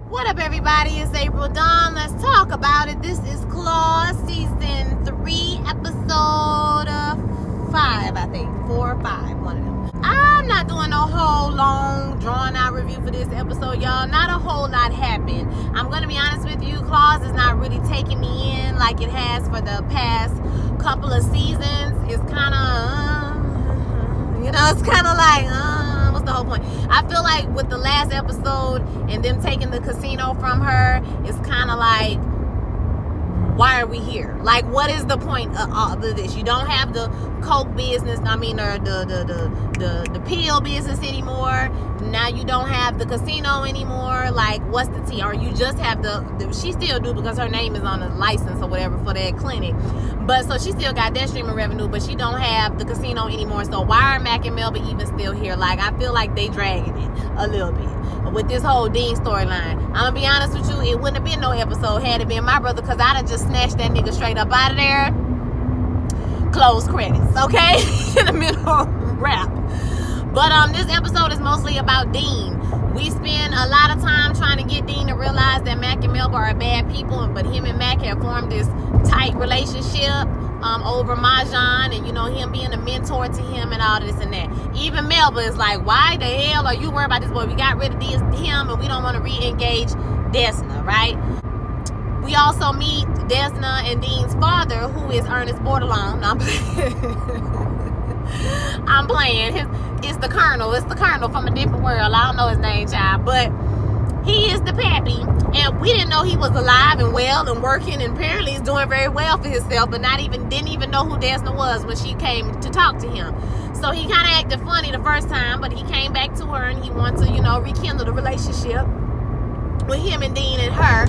What up, everybody? It's April Dawn. Let's talk about it. This is Claw Season 3, Episode 5, I think. 4 or 5, one of them. I'm not doing a whole long, drawn-out review for this episode, y'all. Not a whole lot happened. I'm going to be honest with you. Claws is not really taking me in like it has for the past couple of seasons. It's kind of, it's kind of like, what's the whole point? I feel like with the last episode and them taking the casino from her, it's kind of like, why are we here? Like, what is the point of this? You don't have the coke business, or the pill business anymore. Now you don't have the casino anymore. Like, what's the tea? Or you just have she still do, because her name is on the license or whatever for that clinic. But so she still got that stream of revenue, but she don't have the casino anymore. So why are Mac and Melba even still here? Like, I feel like they dragging it a little bit with this whole Dean storyline. I'm gonna be honest with you, it wouldn't have been no episode had it been my brother, because I'd have just snatched that nigga straight up out of there. Close credits, okay? In the middle wrap. But this episode is mostly about Dean. We spend a lot of time trying to get Dean to realize that Mac and Melba are bad people, but him and Mac have formed this tight relationship over Mahjong, and him being a mentor to him and all this and that. Even Melba is like, why the hell are you worried about this boy? We got rid of him and we don't want to re-engage Desna, right? We also meet Desna and Dean's father, who is Ernest Bordelon. No, I'm playing. It's the Colonel. It's the Colonel from a different world. I don't know his name, child, but he is the pappy, and we didn't know he was alive and well and working, and apparently he's doing very well for himself, but didn't even know who Desna was when she came to talk to him. So he kind of acted funny the first time, but he came back to her and he wanted to, rekindle the relationship with him and Dean and her.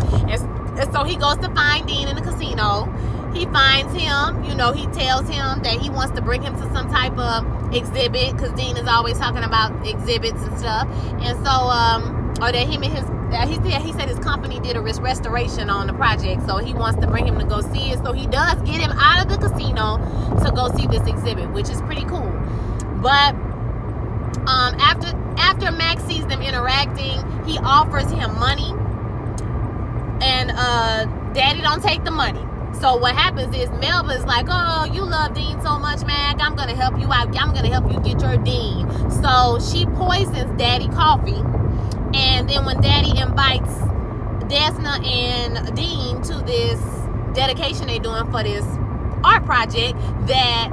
And so he goes to find Dean in the casino. He finds him, he tells him that he wants to bring him to some type of exhibit, because Dean is always talking about exhibits and stuff. And so, or that him and he said his company did a restoration on the project, so he wants to bring him to go see it. So he does get him out of the casino to go see this exhibit, which is pretty cool. But after Max sees them interacting, he offers him money, and Daddy don't take the money. So what happens is Melba is like, oh, you love Dean so much, Mac, I'm gonna help you out. I'm gonna help you get your Dean. So she poisons Daddy coffee. And then when Daddy invites Desna and Dean to this dedication they're doing for this art project, that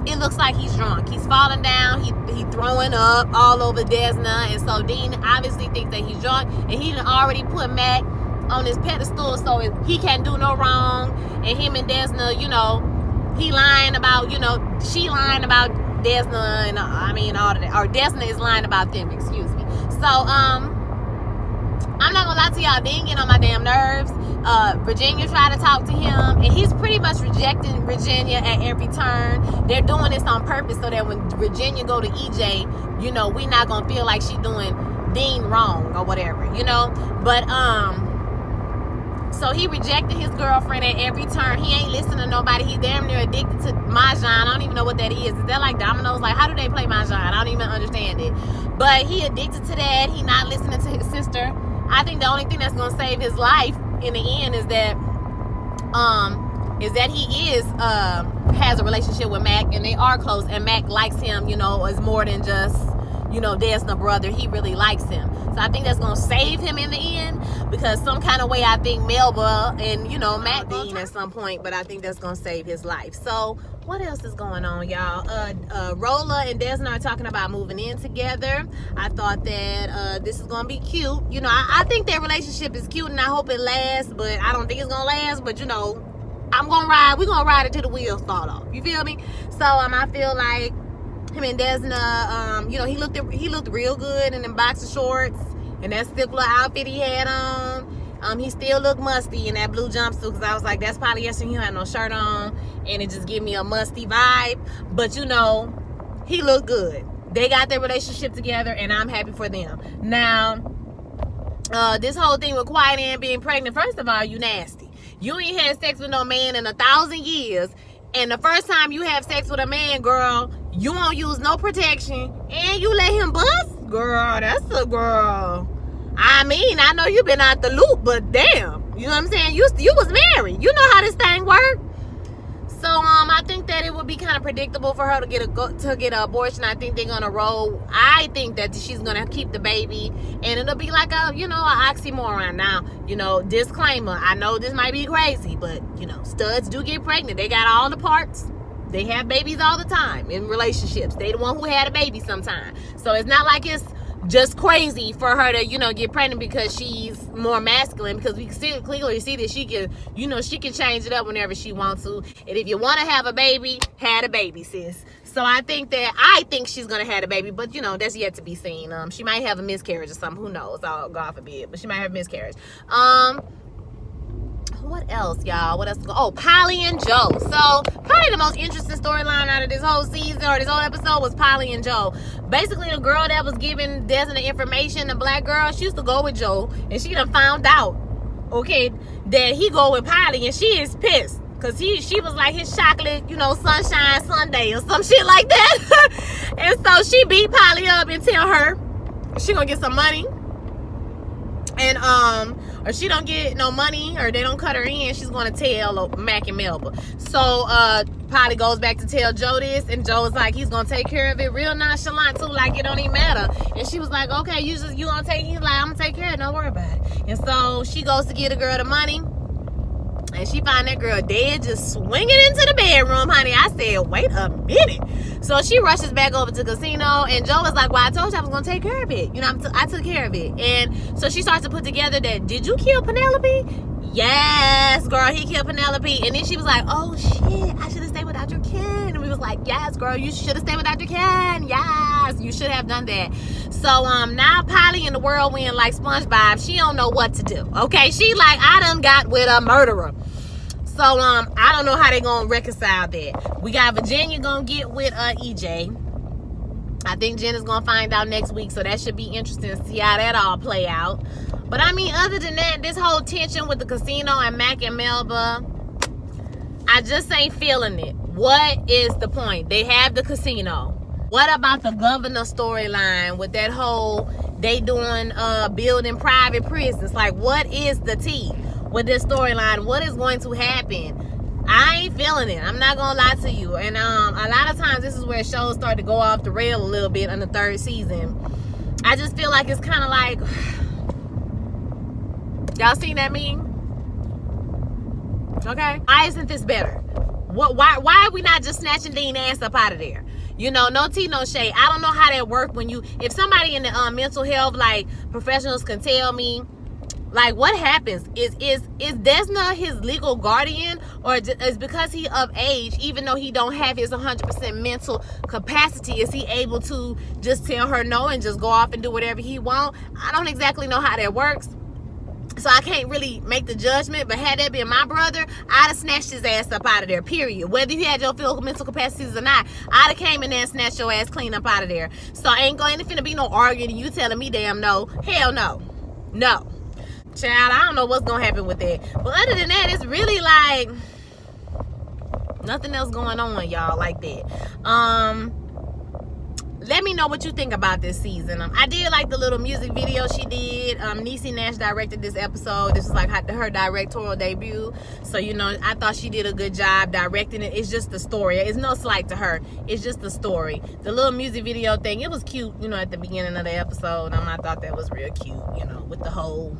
it looks like he's drunk. He's falling down. He throwing up all over Desna. And so Dean obviously thinks that he's drunk. And he done already put Mac on his pedestal, so he can't do no wrong. And him and Desna, he lying about, she lying about Desna, and all of that. Or Desna is lying about them, excuse me. So, I'm not gonna lie to y'all, Dean get on my damn nerves. Virginia tried to talk to him, and he's pretty much rejecting Virginia at every turn. They're doing this on purpose so that when Virginia go to EJ, we not gonna feel like she doing Dean wrong or whatever, But, so he rejected his girlfriend at every turn. He ain't listening to nobody. He damn near addicted to Mahjong. I don't even know what that is. Is that like dominoes? Like, how do they play Mahjong? I don't even understand it. But he addicted to that. He not listening to his sister. I think the only thing that's going to save his life in the end is that he has a relationship with Mac, and they are close, and Mac likes him, is more than just, Desna brother. He really likes him. So I think that's going to save him in the end, because some kind of way I think Melba and, Mac Dean at some point, but I think that's going to save his life. So what else is going on, y'all? Rolla and Desna are talking about moving in together. I thought that this is going to be cute. I think their relationship is cute, and I hope it lasts, but I don't think it's going to last. But, we're going to ride it till the wheels fall off. You feel me? So I feel like him and Desna, he looked real good in them boxer shorts and that stickler outfit he had on. He still looked musty in that blue jumpsuit, because I was like, that's polyester. He had no shirt on, and it just gave me a musty vibe. But he looked good. They got their relationship together, and I'm happy for them. Now, this whole thing with Quiet Ann being pregnant, first of all, you nasty. You ain't had sex with no man in 1,000 years. And the first time you have sex with a man, girl, you won't use no protection, and you let him bust? Girl, that's a girl. I I mean, I know you've been out the loop, but damn, you know what I'm saying? You was married. You know how this thing works. So I think that it would be kind of predictable for her to get an abortion. I think they're gonna roll. I think that she's gonna keep the baby, and it'll be like an oxymoron. Now, disclaimer. I know this might be crazy, but studs do get pregnant. They got all the parts. They have babies all the time in relationships. They the one who had a baby sometime. So it's not like it's just crazy for her to get pregnant because she's more masculine, because we can clearly see that she can change it up whenever she wants to. And if you want to have a baby, had a baby, sis. So I think she's gonna have a baby, but that's yet to be seen. She might have a miscarriage or something, who knows? Oh, God forbid, but she might have a miscarriage. What else, y'all? What else? Oh, Polly and Joe. So probably the most interesting storyline out of this whole season or this whole episode was Polly and Joe. Basically, the girl that was giving Desmond the information, the black girl, she used to go with Joe, and she done found out, that he go with Polly, and she is pissed because she was like his chocolate, sunshine Sunday or some shit like that. And so she beat Polly up and tell her she gonna get some money. And or she don't get no money, or they don't cut her in, she's gonna tell Mac and Melba. So Polly goes back to tell Joe this, and Joe's like, he's gonna take care of it real nonchalant too, like it don't even matter. And she was like, okay, you gonna take, he's like, I'm gonna take care of it, don't worry about it. And so she goes to get the girl the money, and she find that girl dead, just swinging into the bedroom, honey. I said, wait a minute. So she rushes back over to the casino, and Joe was like, well, I told you I was going to take care of it. I took care of it. And so she starts to put together that, did you kill Penelope? Yes, girl, he killed Penelope. And then she was like, oh, shit, I should have stayed without your kid. And we was like, yes, girl, you should have stayed without your kid. Yes, you should have done that. So now Polly in the whirlwind like SpongeBob, she don't know what to do. Okay, she like, I done got with a murderer. So I don't know how they gonna reconcile that. We got Virginia gonna get with EJ. I think Jen is gonna find out next week, so that should be interesting to see how that all play out. But I mean, other than that, this whole tension with the casino and Mac and Melba, I just ain't feeling it. What is the point? They have the casino. What about the governor storyline with that whole, they doing building private prisons? Like, what is the tea with this storyline? What is going to happen? I ain't feeling it. I'm not gonna lie to you. And a lot of times this is where shows start to go off the rail a little bit in the third season. I just feel like it's kind of like, y'all seen that meme? Okay, why isn't this better? Why are we not just snatching Dean ass up out of there? No tea, no shade. I don't know how that work when if somebody in the mental health like professionals can tell me, like, what happens? Is Desna his legal guardian, or is because he of age, even though he don't have his 100% mental capacity, is he able to just tell her no and just go off and do whatever he want? I don't exactly know how that works, so I can't really make the judgment. But had that been my brother, I'd have snatched his ass up out of there, period. Whether you had your full mental capacities or not, I'd have came in there and snatched your ass clean up out of there. So ain't finna be no arguing and you telling me damn no. Hell no. No. Child, I don't know what's gonna happen with that. But other than that, it's really like nothing else going on, y'all, like that. Let me know what you think about this season. I did like the little music video she did. Niecy Nash directed this episode. This is like her directorial debut. So, I thought she did a good job directing it. It's just the story. It's no slight to her. It's just the story. The little music video thing, it was cute, at the beginning of the episode. I thought that was real cute, with the whole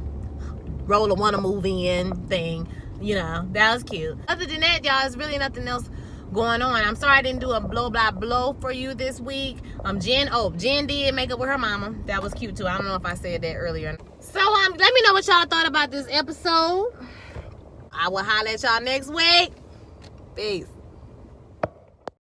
roller wanna move in thing. That was cute. Other than that, y'all, there's really nothing else going on. I'm sorry I didn't do a blow by blow for you this week. Jen did make up with her mama. That was cute too. I don't know if I said that earlier. So let me know what y'all thought about this episode. I will holler at y'all next week. Peace.